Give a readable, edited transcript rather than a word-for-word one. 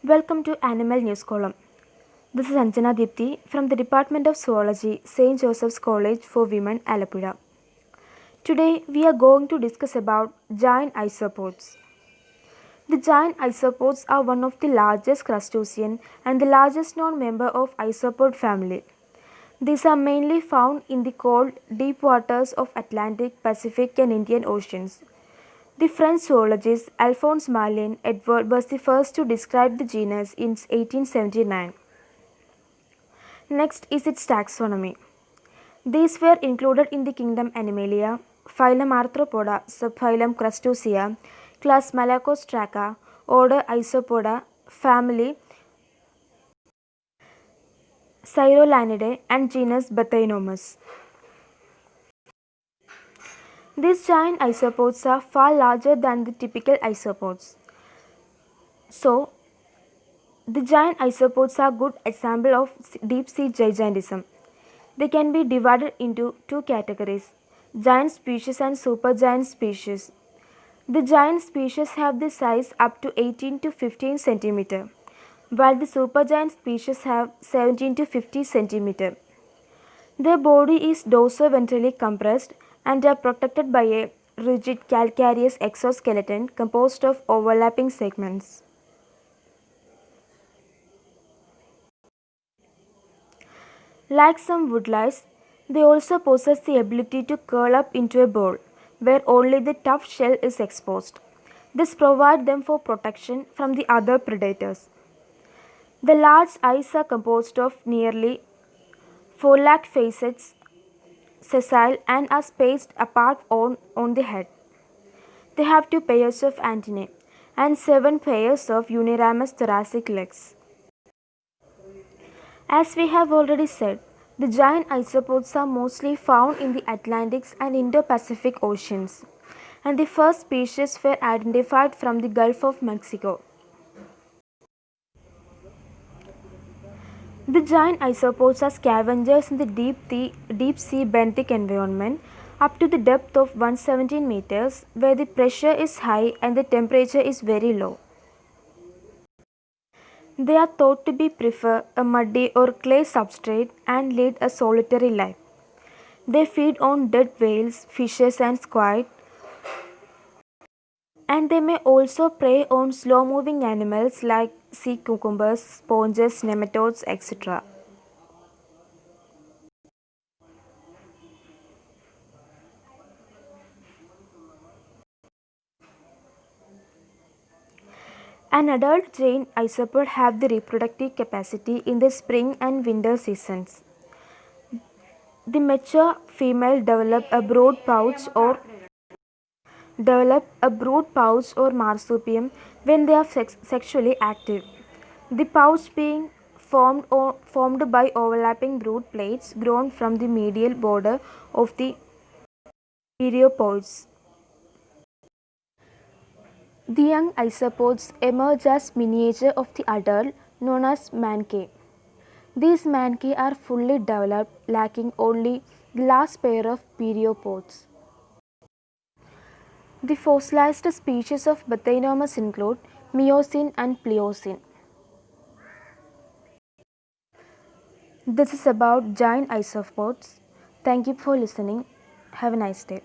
Welcome to Animal News Column. This is Anjana Deepthi from the Department of Zoology, St. Joseph's College for Women, Alappuzha. Today we are going to discuss about giant isopods. The giant isopods are one of the largest crustacean and the largest known member of isopod family. These are mainly found in the cold, deep waters of Atlantic, Pacific and Indian Oceans. The French zoologist Alphonse Marlin Edward was the first to describe the genus in 1879. Next is its taxonomy. These were included in the kingdom Animalia, phylum Arthropoda, subphylum Crustacea, class Malacostraca, order Isopoda, family Cyrolanidae and genus Bathynomus. These giant isopods are far larger than the typical isopods. So, the giant isopods are good example of deep sea gigantism. They can be divided into two categories, giant species and supergiant species. The giant species have the size up to 18 to 15 cm, while the supergiant species have 17 to 50 cm. Their body is dorsoventrally compressed and are protected by a rigid calcareous exoskeleton composed of overlapping segments. Like some woodlice, they also possess the ability to curl up into a ball, where only the tough shell is exposed. This provides them for protection from the other predators. The large eyes are composed of nearly 4 lakh facets, sessile, and are spaced apart on the head. They have 2 pairs of antennae and 7 pairs of uniramous thoracic legs. As we have already said, the giant isopods are mostly found in the Atlantic and Indo-Pacific Oceans, and the first species were identified from the Gulf of Mexico. The giant isopods are scavengers in the deep sea benthic environment up to the depth of 117 meters, where the pressure is high and the temperature is very low. They are thought to be prefer a muddy or clay substrate and lead a solitary life. They feed on dead whales, fishes and squid, and they may also prey on slow-moving animals like sea cucumbers, sponges, nematodes, etc. An adult giant isopod have the reproductive capacity in the spring and winter seasons. The mature female develop a brood pouch or marsupium when they are sexually active. The pouch being formed by overlapping brood plates grown from the medial border of the periopods. The young isopods emerge as miniature of the adult known as manchae. These manchae are fully developed, lacking only the last pair of periopods. The fossilized species of Bathynomus include Miocene and Pliocene. This is about giant isopods. Thank you for listening. Have a nice day.